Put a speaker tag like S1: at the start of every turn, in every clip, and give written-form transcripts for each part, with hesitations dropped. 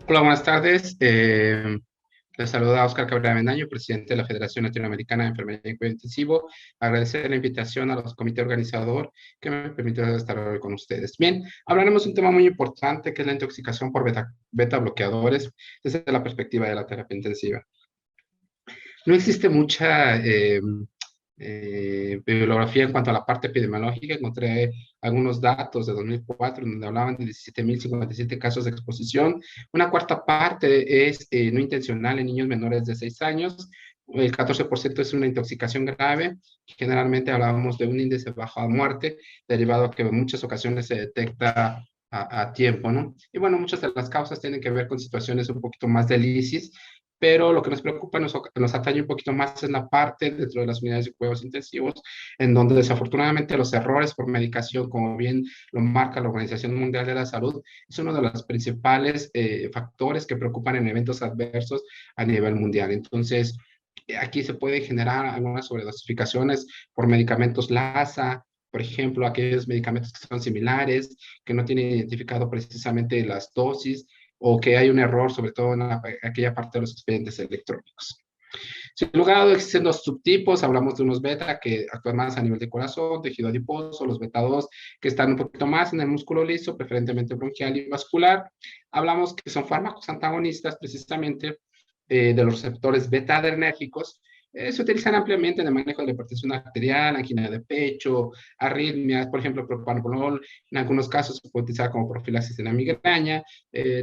S1: Hola, buenas tardes. Les saluda Oscar Cabrera Mendaño, presidente de la Federación Latinoamericana de Enfermería y Cuidado Intensivo. Agradecer la invitación a los comités organizador que me permitió estar hoy con ustedes. Bien, hablaremos de un tema muy importante que es la intoxicación por beta bloqueadores desde la perspectiva de la terapia intensiva. No existe mucha bibliografía en cuanto a la parte epidemiológica. Encontré algunos datos de 2004 donde hablaban de 17.057 casos de exposición. Una cuarta parte es no intencional en niños menores de 6 años. El 14% es una intoxicación grave. Generalmente hablábamos de un índice bajo a muerte, derivado a que en muchas ocasiones se detecta a tiempo, ¿no? Y bueno, muchas de las causas tienen que ver con situaciones un poquito más de lisis, pero lo que nos preocupa, nos atañe un poquito más es la parte dentro de las unidades de cuidados intensivos, en donde desafortunadamente los errores por medicación, como bien lo marca la Organización Mundial de la Salud, es uno de los principales factores que preocupan en eventos adversos a nivel mundial. Entonces, aquí se puede generar algunas sobredosificaciones por medicamentos LASA, por ejemplo, aquellos medicamentos que son similares, que no tienen identificado precisamente las dosis, o que hay un error, sobre todo en aquella parte de los expedientes electrónicos. Sin lugar a dudas, existen dos subtipos. Hablamos de unos beta que actúan más a nivel de corazón, tejido adiposo, los beta 2 que están un poquito más en el músculo liso, preferentemente bronquial y vascular. Hablamos que son fármacos antagonistas precisamente de los receptores beta adrenérgicos. Se utilizan ampliamente en el manejo de la hipertensión arterial, angina de pecho, arritmias, por ejemplo, propanolol. En algunos casos se puede utilizar como profilaxis en la migraña,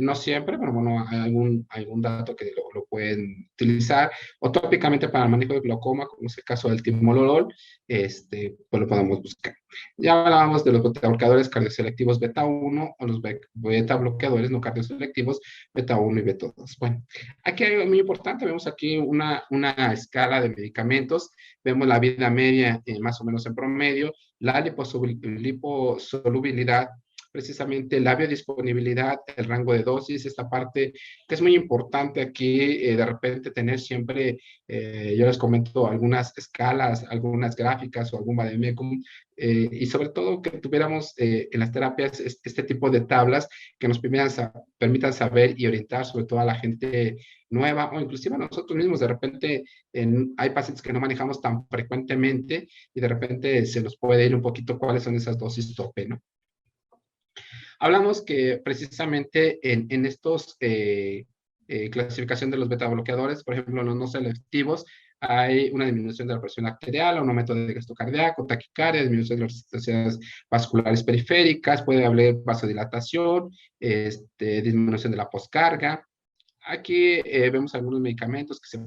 S1: no siempre, pero bueno, hay algún dato que lo pueden utilizar. O tópicamente para el manejo de glaucoma, como es el caso del timolol, pues lo podemos buscar. Ya hablábamos de los beta bloqueadores cardioselectivos beta 1 o los beta bloqueadores no cardioselectivos beta 1 y beta 2. Bueno, aquí hay algo muy importante. Vemos aquí una escala de medicamentos. Vemos la vida media más o menos en promedio, la liposolubilidad, precisamente la biodisponibilidad, el rango de dosis, esta parte que es muy importante aquí, de repente tener siempre, yo les comento algunas escalas, algunas gráficas o algún vademecum, y sobre todo que tuviéramos en las terapias este tipo de tablas que nos permitan saber y orientar sobre todo a la gente nueva o inclusive a nosotros mismos. De repente hay pacientes que no manejamos tan frecuentemente y de repente se nos puede ir un poquito cuáles son esas dosis tope, ¿no? Hablamos que precisamente en estos clasificación de los beta bloqueadores, por ejemplo, los no selectivos, hay una disminución de la presión arterial, un aumento de gasto cardíaco, taquicardia, disminución de las resistencias vasculares periféricas, puede haber vasodilatación, disminución de la poscarga. Aquí vemos algunos medicamentos que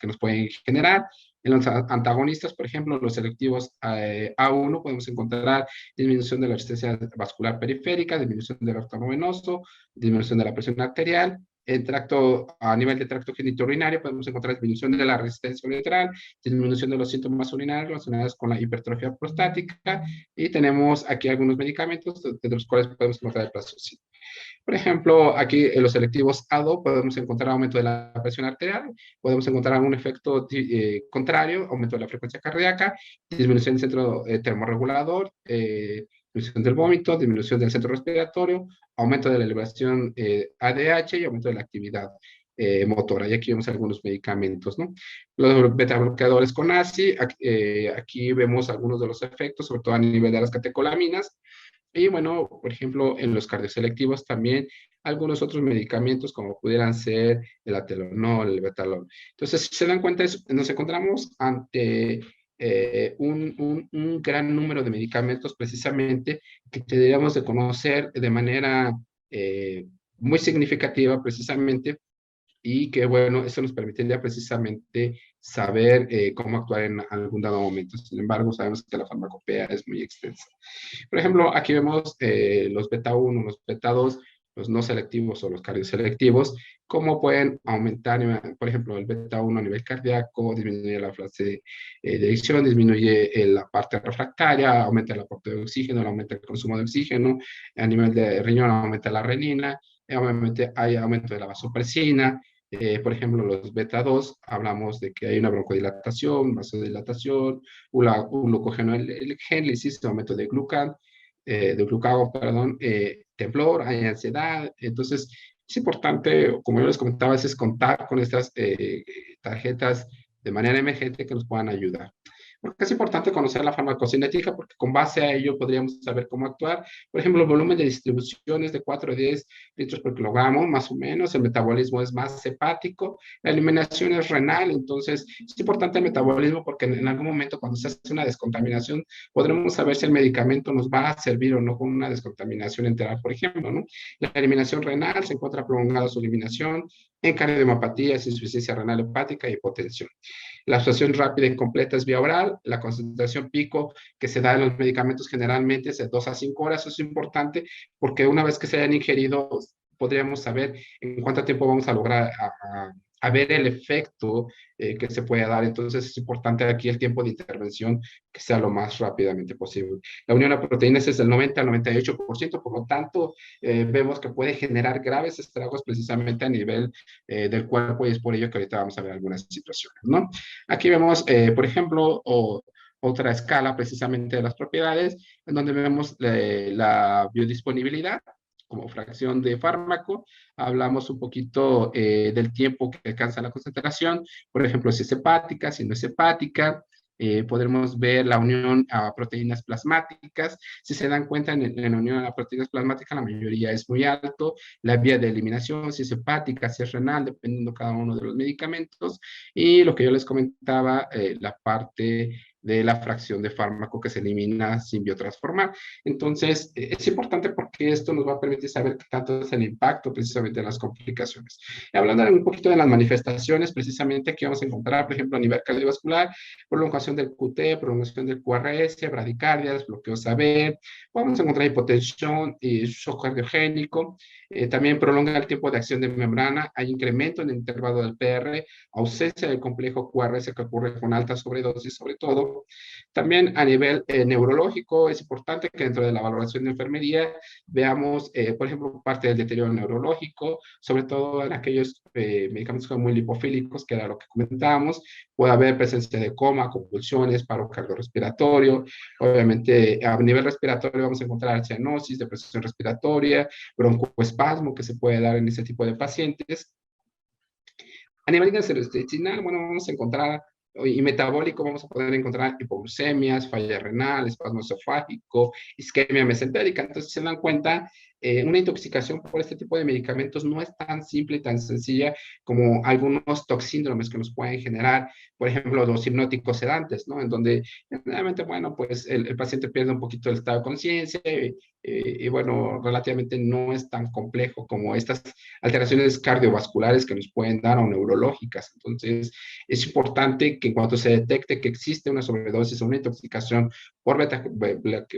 S1: nos pueden generar. En los antagonistas, por ejemplo, los selectivos A1, podemos encontrar disminución de la resistencia vascular periférica, disminución del ortono venoso, disminución de la presión arterial. A nivel de tracto genitourinario podemos encontrar disminución de la resistencia uretral, disminución de los síntomas urinarios relacionados con la hipertrofia prostática, y tenemos aquí algunos medicamentos de los cuales podemos encontrar el plasticina. Por ejemplo, aquí en los selectivos ADO podemos encontrar aumento de la presión arterial, podemos encontrar algún efecto contrario, aumento de la frecuencia cardíaca, disminución del centro termorregulador, disminución del vómito, disminución del centro respiratorio, aumento de la elevación ADH y aumento de la actividad motora. Y aquí vemos algunos medicamentos, ¿no? Los beta bloqueadores con ACI, aquí vemos algunos de los efectos, sobre todo a nivel de las catecolaminas. Y bueno, por ejemplo, en los cardioselectivos también algunos otros medicamentos como pudieran ser el atelonol, el betalol. Entonces, si se dan cuenta, nos encontramos ante un gran número de medicamentos precisamente que deberíamos de conocer de manera eh, muy significativa precisamente, y que bueno, eso nos permitiría precisamente saber cómo actuar en algún dado momento. Sin embargo, sabemos que la farmacopea es muy extensa. Por ejemplo, aquí vemos los beta 1, los beta 2, los no selectivos o los cardioselectivos, cómo pueden aumentar, por ejemplo, el beta 1 a nivel cardíaco, disminuye la fase de eyección, disminuye la parte refractaria, aumenta el aporte de oxígeno, aumenta el consumo de oxígeno, a nivel de riñón aumenta la renina, obviamente hay aumento de la vasopresina. Por ejemplo, los beta 2, hablamos de que hay una broncodilatación, vasodilatación, un glucogénesis, aumento de glucagón, perdón, temblor, hay ansiedad. Entonces, Es importante, como yo les comentaba, es contar con estas tarjetas de manera emergente que nos puedan ayudar. Porque es importante conocer la farmacocinética porque con base a ello podríamos saber cómo actuar. Por ejemplo, el volumen de distribución es de 4 a 10 litros por kilogramo, más o menos. El metabolismo es más hepático. La eliminación es renal. Entonces, es importante el metabolismo porque en algún momento cuando se hace una descontaminación, podremos saber si el medicamento nos va a servir o no con una descontaminación enteral, por ejemplo, ¿no? La eliminación renal se encuentra prolongada su eliminación en cardiopatías, insuficiencia renal hepática y hipotensión. La absorción rápida y completa es vía oral. La concentración pico que se da en los medicamentos generalmente es de 2 a 5 horas. Eso es importante porque una vez que se hayan ingerido, podríamos saber en cuánto tiempo vamos a lograr a ver el efecto que se puede dar. Entonces es importante aquí el tiempo de intervención que sea lo más rápidamente posible. La unión a proteínas es del 90 al 98%, por lo tanto vemos que puede generar graves estragos precisamente a nivel del cuerpo y es por ello que ahorita vamos a ver algunas situaciones, ¿no? Aquí vemos, por ejemplo, otra escala precisamente de las propiedades, en donde vemos la biodisponibilidad como fracción de fármaco. Hablamos un poquito del tiempo que alcanza la concentración, por ejemplo, si es hepática, si no es hepática. Podremos ver la unión a proteínas plasmáticas. Si se dan cuenta, en la unión a las proteínas plasmáticas, la mayoría es muy alto. La vía de eliminación, si es hepática, si es renal, dependiendo cada uno de los medicamentos. Y lo que yo les comentaba, la parte de la fracción de fármaco que se elimina sin biotransformar. Entonces, es importante porque esto nos va a permitir saber qué tanto es el impacto precisamente de las complicaciones. Y hablando un poquito de las manifestaciones, precisamente aquí vamos a encontrar, por ejemplo, a nivel cardiovascular, prolongación del QT, prolongación del QRS, bradicardias, bloqueo SABE, vamos a encontrar hipotensión y shock cardiogénico, también prolonga el tiempo de acción de membrana, hay incremento en el intervalo del PR, ausencia del complejo QRS que ocurre con alta sobredosis sobre todo. También a nivel neurológico es importante que dentro de la valoración de enfermería veamos, por ejemplo, parte del deterioro neurológico, sobre todo en aquellos medicamentos que son muy lipofílicos, que era lo que comentábamos, puede haber presencia de coma, convulsiones, paro cardiorrespiratorio, obviamente a nivel respiratorio vamos a encontrar cianosis, depresión respiratoria, broncoespasmo que se puede dar en ese tipo de pacientes. A nivel gastrointestinal, bueno, vamos a encontrar, y metabólico, vamos a poder encontrar hipoglucemias, falla renal, espasmo esofágico, isquemia mesentérica. Entonces, se dan cuenta, una intoxicación por este tipo de medicamentos no es tan simple y tan sencilla como algunos toxíndromes que nos pueden generar, por ejemplo, los hipnóticos sedantes, ¿no? En donde, realmente, bueno, pues el paciente pierde un poquito el estado de conciencia y, bueno, relativamente no es tan complejo como estas alteraciones cardiovasculares que nos pueden dar o neurológicas. Entonces, es importante que en cuanto se detecte que existe una sobredosis o una intoxicación por beta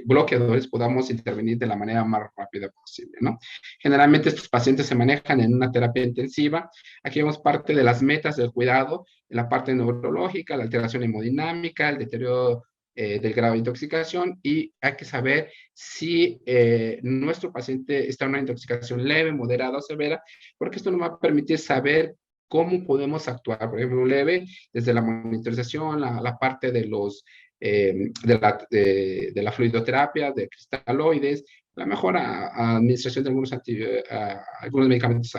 S1: bloqueadores, podamos intervenir de la manera más rápida posible, ¿no? Generalmente estos pacientes se manejan en una terapia intensiva. Aquí vemos parte de las metas del cuidado, en la parte neurológica, la alteración hemodinámica, el deterioro del grado de intoxicación y hay que saber si nuestro paciente está en una intoxicación leve, moderada o severa, porque esto nos va a permitir saber cómo podemos actuar. Por ejemplo, leve, desde la monitorización, la parte de de la fluidoterapia, de cristaloides, la mejor administración de algunos medicamentos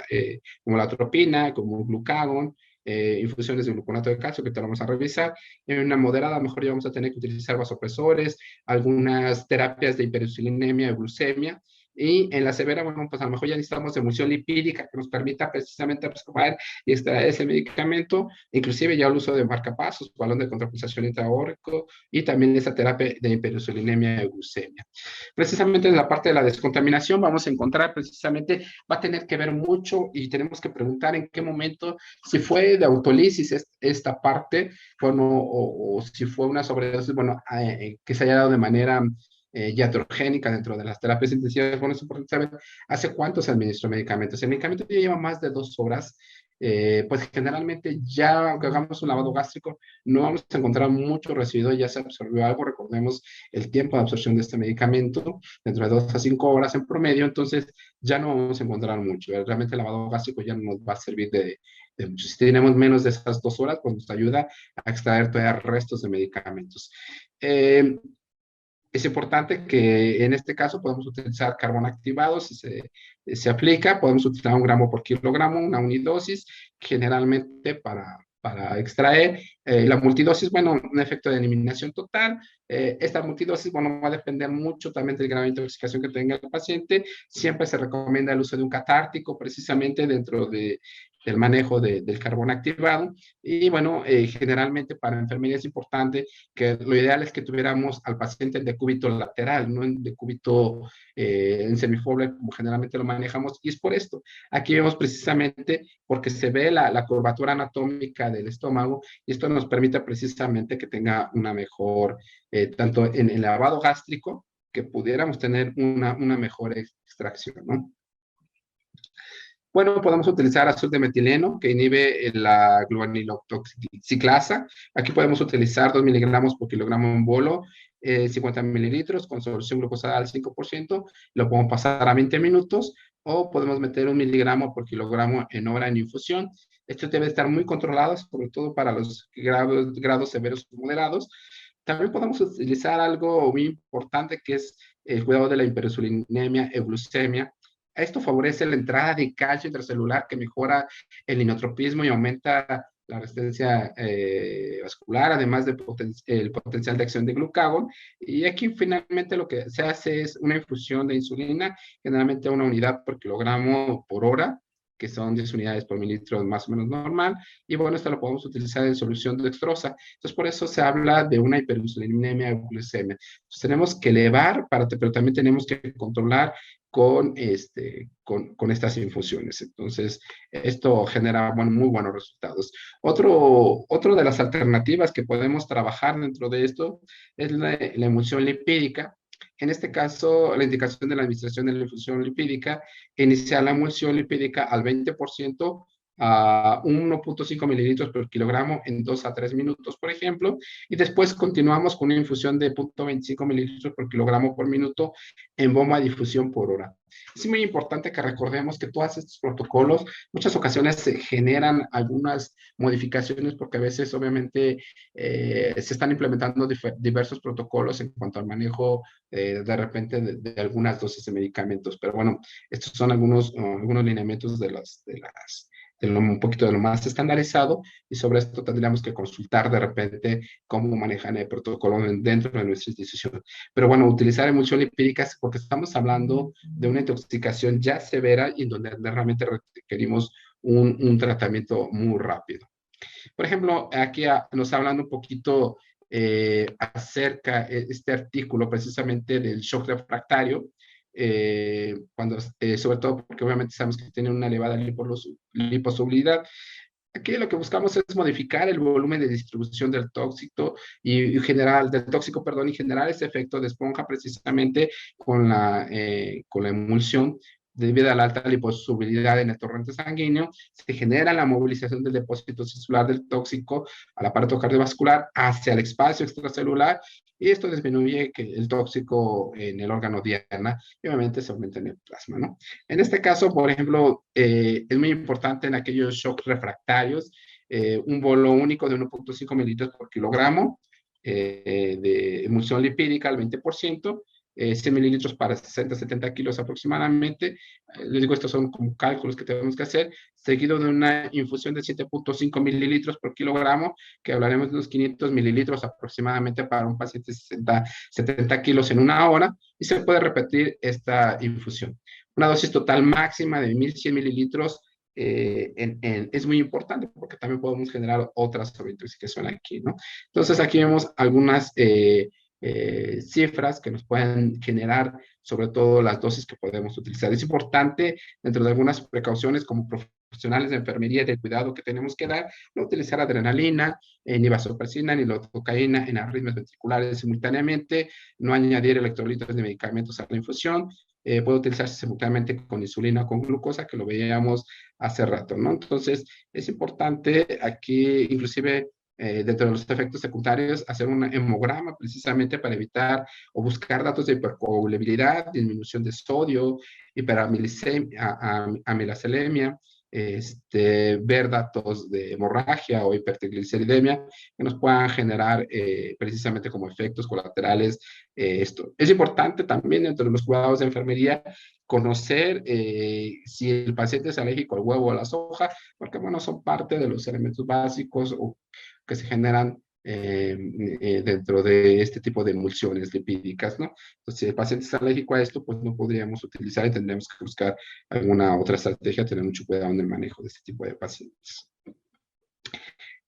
S1: como la atropina, como el glucagón, infusiones de gluconato de calcio que te vamos a revisar. En una moderada, mejor ya vamos a tener que utilizar vasopresores, algunas terapias de hiperinsulinemia y glucemia. Y en la severa, bueno, pues a lo mejor ya necesitamos emulsión lipídica que nos permita precisamente absorber y extraer ese medicamento, inclusive ya el uso de marcapasos, balón de contrapulsación intraórrico y también esa terapia de hiperinsulinemia y glucemia. Precisamente en la parte de la descontaminación vamos a encontrar precisamente, va a tener que ver mucho y tenemos que preguntar en qué momento, si fue de autolisis esta parte, bueno, o si fue una sobredosis, bueno, que se haya dado de manera iatrogénica dentro de las terapias intensivas. Bueno, es importante saber hace cuánto se administró medicamentos. El medicamento ya lleva más de 2 horas, pues generalmente ya que hagamos un lavado gástrico, no vamos a encontrar mucho residuo, ya se absorbió algo. Recordemos el tiempo de absorción de este medicamento, dentro de 2 a 5 horas en promedio, entonces ya no vamos a encontrar mucho. Realmente el lavado gástrico ya no nos va a servir de mucho. Si tenemos menos de esas 2 horas, pues nos ayuda a extraer todavía restos de medicamentos. Es importante que en este caso podemos utilizar carbón activado si se aplica, podemos utilizar 1 gramo por kilogramo, una unidosis, generalmente para extraer. La multidosis, bueno, un efecto de eliminación total. Esta multidosis, bueno, va a depender mucho también del grado de intoxicación que tenga el paciente. Siempre se recomienda el uso de un catártico, precisamente dentro del manejo del carbón activado. Y bueno, generalmente para enfermería es importante que lo ideal es que tuviéramos al paciente en decúbito lateral, no en decúbito en semifóbula, como generalmente lo manejamos, y es por esto. Aquí vemos precisamente porque se ve la curvatura anatómica del estómago, y esto nos permite precisamente que tenga una mejor, tanto en el lavado gástrico, que pudiéramos tener una mejor extracción, ¿no? Bueno, podemos utilizar azul de metileno que inhibe la gluaniloxiclasa. Aquí podemos utilizar 2 miligramos por kilogramo en bolo, 50 mililitros con solución glucosada al 5%. Lo podemos pasar a 20 minutos o podemos meter 1 miligramo por kilogramo en hora en infusión. Esto debe estar muy controlado, sobre todo para los grados severos o moderados. También podemos utilizar algo muy importante que es el cuidado de la hiperinsulinemia, euglucemia. Esto favorece la entrada de calcio intracelular que mejora el inotropismo y aumenta la resistencia vascular, además del potencial de acción de glucagón. Y aquí finalmente lo que se hace es una infusión de insulina, generalmente 1 unidad por kilogramo por hora, que son 10 unidades por mililitro más o menos normal. Y bueno, esto lo podemos utilizar en solución dextrosa. Entonces, por eso se habla de una hiperinsulinemia o glucemia. Entonces, tenemos que elevar, pero también tenemos que controlar con estas infusiones. Entonces, esto genera muy buenos resultados. Otro de las alternativas que podemos trabajar dentro de esto es la emulsión lipídica. En este caso, la indicación de la administración de la infusión lipídica, iniciar la emulsión lipídica al 20% a 1.5 mililitros por kilogramo en 2 a 3 minutos, por ejemplo, y después continuamos con una infusión de 0.25 mililitros por kilogramo por minuto en bomba de difusión por hora. Es muy importante que recordemos que todos estos protocolos, muchas ocasiones se generan algunas modificaciones porque a veces obviamente se están implementando diversos protocolos en cuanto al manejo de repente de algunas dosis de medicamentos, pero bueno, estos son algunos lineamientos un poquito de lo más estandarizado, y sobre esto tendríamos que consultar de repente cómo manejan el protocolo dentro de nuestra institución. Pero bueno, utilizar emulsión lipídica es porque estamos hablando de una intoxicación ya severa y en donde realmente requerimos un tratamiento muy rápido. Por ejemplo, aquí nos hablan un poquito acerca de este artículo precisamente del shock refractario, sobre todo porque obviamente sabemos que tiene una elevada liposolubilidad. Aquí lo que buscamos es modificar el volumen de distribución del tóxico del tóxico, perdón, y generar ese efecto de esponja precisamente con la emulsión. Debido a la alta liposolubilidad en el torrente sanguíneo, se genera la movilización del depósito celular del tóxico al aparato cardiovascular hacia el espacio extracelular, y esto disminuye el tóxico en el órgano diana y obviamente se aumenta en el plasma, ¿no? En este caso, por ejemplo, es muy importante en aquellos shocks refractarios, un bolo único de 1.5 mililitros por kilogramo de emulsión lipídica al 20%, 100 mililitros para 60-70 kilos aproximadamente. Les digo, estos son como cálculos que tenemos que hacer, seguido de una infusión de 7.5 mililitros por kilogramo, que hablaremos de unos 500 mililitros aproximadamente para un paciente de 70 kilos en 1 hora, y se puede repetir esta infusión. Una dosis total máxima de 1.100 mililitros es muy importante porque también podemos generar otras sobreintoxicación aquí, ¿no? Entonces aquí vemos algunas cifras que nos pueden generar, sobre todo las dosis que podemos utilizar. Es importante, dentro de algunas precauciones como profesionales de enfermería y de cuidado que tenemos que dar, no utilizar adrenalina, ni vasopresina, ni lidocaína en arritmias ventriculares simultáneamente, no añadir electrolitos de medicamentos a la infusión, puede utilizarse simultáneamente con insulina o con glucosa, que lo veíamos hace rato, ¿no? Entonces, es importante aquí, inclusive, dentro de los efectos secundarios, hacer un hemograma precisamente para evitar o buscar datos de hipercoagulabilidad, disminución de sodio, hiperamilacelemia, ver datos de hemorragia o hipertrigliceridemia que nos puedan generar precisamente como efectos colaterales esto. Es importante también dentro de los cuidados de enfermería conocer si el paciente es alérgico al huevo o a la soja, porque bueno, son parte de los elementos básicos o que se generan dentro de este tipo de emulsiones lipídicas, ¿no? Entonces, si el paciente está alérgico a esto, pues no podríamos utilizar y tendríamos que buscar alguna otra estrategia, tener mucho cuidado en el manejo de este tipo de pacientes.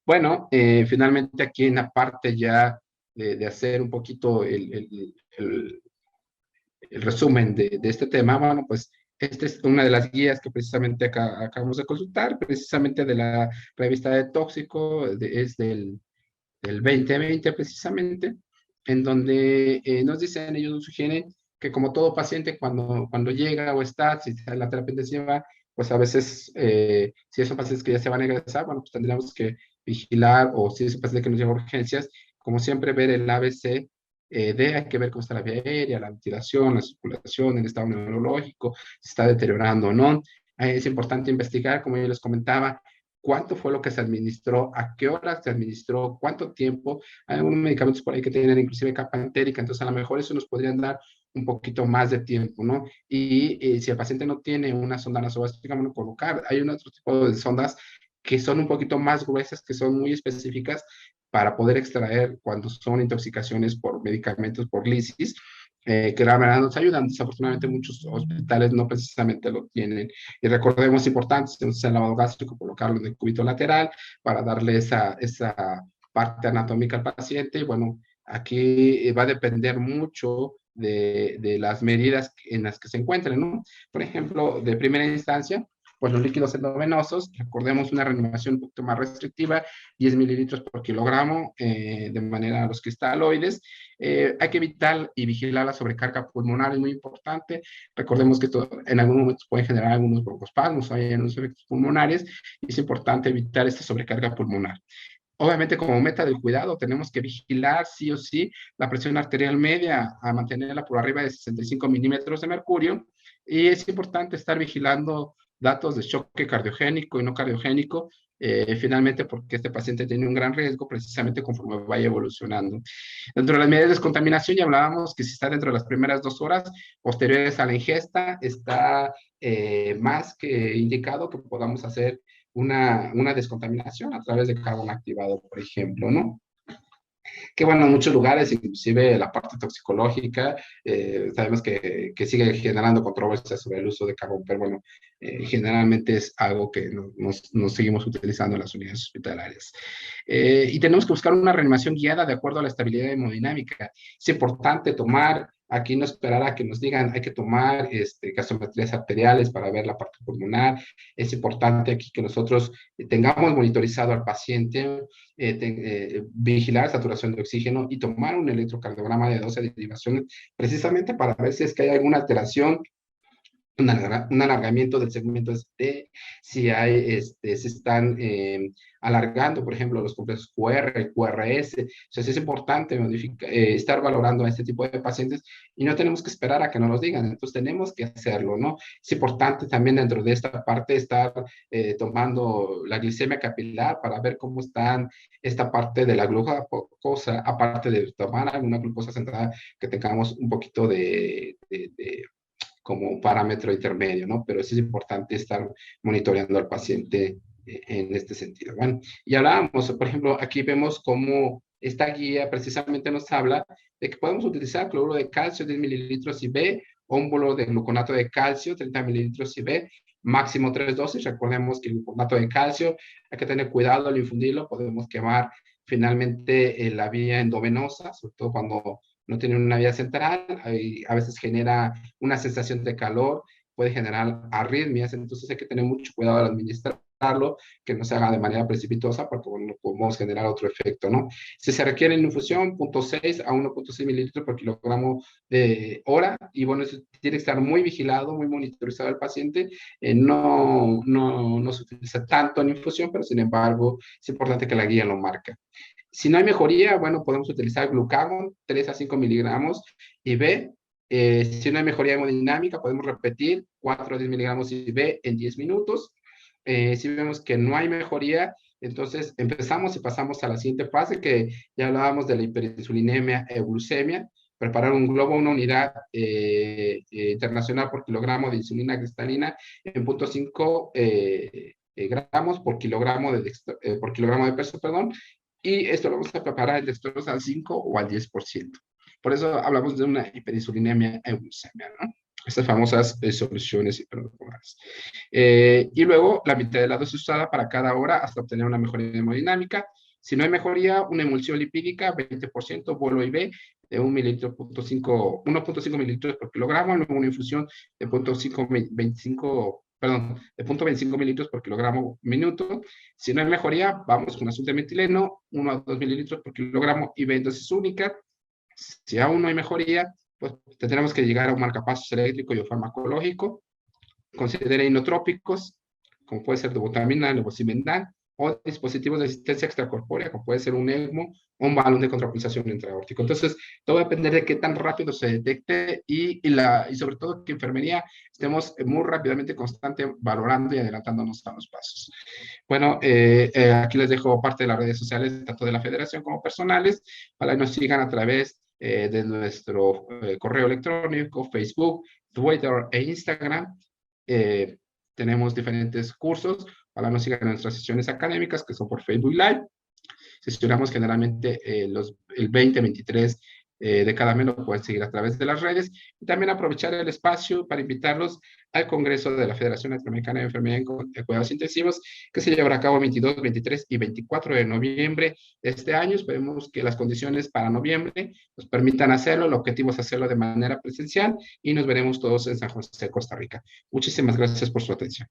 S1: Bueno, finalmente aquí en la parte ya de hacer un poquito el resumen de este tema, bueno, pues esta es una de las guías que precisamente acabamos de consultar, precisamente de la revista de Tóxico, es del 2020 precisamente, en donde nos dicen, ellos nos sugieren que como todo paciente cuando llega o está, si está en la terapia intensiva, pues a veces, si son pacientes que ya se van a egresar, bueno, pues tendríamos que vigilar, o si es un paciente que nos lleva a urgencias, como siempre ver el ABC, hay que ver cómo está la vía aérea, la ventilación, la circulación, el estado neurológico, si está deteriorando o no. Es importante investigar, como yo les comentaba, cuánto fue lo que se administró, a qué horas se administró, cuánto tiempo. Hay algunos medicamentos por ahí que tienen inclusive capa entérica, entonces a lo mejor eso nos podrían dar un poquito más de tiempo, ¿no? Y si el paciente no tiene una sonda nasogástrica, bueno, colocar. Hay un otro tipo de sondas que son un poquito más gruesas, que son muy específicas para poder extraer cuando son intoxicaciones por medicamentos, por lisis, que la verdad nos ayudan. Desafortunadamente muchos hospitales no precisamente lo tienen. Y recordemos, importante, entonces el lavado gástrico, colocarlo en el cúbito lateral para darle esa parte anatómica al paciente. Y bueno, aquí va a depender mucho de las medidas en las que se encuentren, ¿no? Por ejemplo, de primera instancia, pues los líquidos endovenosos, recordemos una reanimación un poquito más restrictiva, 10 mililitros por kilogramo, de manera a los cristaloides. Hay que evitar y vigilar la sobrecarga pulmonar, es muy importante. Recordemos que esto en algún momento puede generar algunos broncoespasmos, hay algunos efectos pulmonares, y es importante evitar esta sobrecarga pulmonar. Obviamente, como meta del cuidado, tenemos que vigilar sí o sí la presión arterial media, a mantenerla por arriba de 65 milímetros de mercurio, y es importante estar vigilando datos de choque cardiogénico y no cardiogénico, finalmente porque este paciente tiene un gran riesgo precisamente conforme vaya evolucionando. Dentro de las medidas de descontaminación ya hablábamos que si está dentro de las primeras 2 horas posteriores a la ingesta, está más que indicado que podamos hacer una descontaminación a través de carbón activado, por ejemplo, ¿no? Que bueno, en muchos lugares, inclusive la parte toxicológica, sabemos que sigue generando controversias sobre el uso de carbón, pero bueno, generalmente es algo que nos seguimos utilizando en las unidades hospitalarias. Y tenemos que buscar una reanimación guiada de acuerdo a la estabilidad hemodinámica. Es importante tomar, aquí no esperar a que nos digan, hay que tomar gasometrías arteriales para ver la parte pulmonar. Es importante aquí que nosotros tengamos monitorizado al paciente, vigilar saturación de oxígeno y tomar un electrocardiograma de 12 derivaciones, precisamente para ver si es que hay alguna alteración, un alargamiento del segmento ST, si hay, se están alargando, por ejemplo, los complejos QR, el QRS. Entonces es importante estar valorando a este tipo de pacientes y no tenemos que esperar a que nos los digan, entonces tenemos que hacerlo, ¿no? Es importante también dentro de esta parte estar tomando la glicemia capilar para ver cómo están esta parte de la glucosa, aparte de tomar alguna glucosa centrada, que tengamos un poquito de como parámetro intermedio, ¿no? Pero sí es importante estar monitoreando al paciente en este sentido. Bueno, y hablábamos, por ejemplo, aquí vemos cómo esta guía precisamente nos habla de que podemos utilizar cloruro de calcio 10 mililitros IV, ómbulo de gluconato de calcio 30 mililitros IV, máximo 3 dosis. Recordemos que el gluconato de calcio hay que tener cuidado al infundirlo, podemos quemar finalmente la vía endovenosa, sobre todo cuando no tiene una vía central, a veces genera una sensación de calor, puede generar arritmias, entonces hay que tener mucho cuidado al administrarlo, que no se haga de manera precipitosa, porque bueno, podemos generar otro efecto, ¿no? Si se requiere en infusión, 0.6 a 1.6 mililitros por kilogramo de hora, y bueno, eso tiene que estar muy vigilado, muy monitorizado el paciente, no se utiliza tanto en infusión, pero sin embargo es importante que la guía lo marque. Si no hay mejoría, bueno, podemos utilizar glucagon, 3 a 5 miligramos, y B, si no hay mejoría hemodinámica, podemos repetir 4 a 10 miligramos IV en 10 minutos. si vemos que no hay mejoría, entonces empezamos y pasamos a la siguiente fase, que ya hablábamos de la hiperinsulinemia e glucemia, preparar un globo, una unidad internacional por kilogramo de insulina cristalina en 0.5 gramos por kilogramo de peso, perdón, y esto lo vamos a preparar en dextrosa al 5 o al 10%. Por eso hablamos de una hiperinsulinemia e glucemia, ¿no? Estas famosas soluciones hiperglucemias. Y luego la mitad de la dosis usada para cada hora hasta obtener una mejoría hemodinámica. Si no hay mejoría, una emulsión lipídica, 20%, bolo IV de 1.5 mililitros por kilogramo, luego una infusión de 0.25, perdón, de 0.25 mililitros por kilogramo minuto. Si no hay mejoría, vamos con azul de metileno, 1 a 2 mililitros por kilogramo IV en dosis única. Si aún no hay mejoría, pues tendremos que llegar a un marcapasos eléctrico y o farmacológico. Considere inotrópicos, como puede ser dobutamina, levosimendan, o dispositivos de asistencia extracorpórea, como puede ser un ECMO o un balón de contrapulsación intraaórtico. Entonces, todo va a depender de qué tan rápido se detecte y sobre todo que enfermería estemos muy rápidamente constante valorando y adelantándonos a los pasos. Bueno, aquí les dejo parte de las redes sociales, tanto de la federación como personales, para que nos sigan a través de nuestro correo electrónico, Facebook, Twitter e Instagram. Tenemos diferentes cursos, para nos sigan en nuestras sesiones académicas, que son por Facebook Live. Sesionamos generalmente el 20-23 de cada mes, lo pueden seguir a través de las redes. Y también aprovechar el espacio para invitarlos al Congreso de la Federación Latinoamericana de Enfermería en Cuidados Intensivos, que se llevará a cabo 22, 23 y 24 de noviembre de este año. Esperemos que las condiciones para noviembre nos permitan hacerlo. El objetivo es hacerlo de manera presencial y nos veremos todos en San José, Costa Rica. Muchísimas gracias por su atención.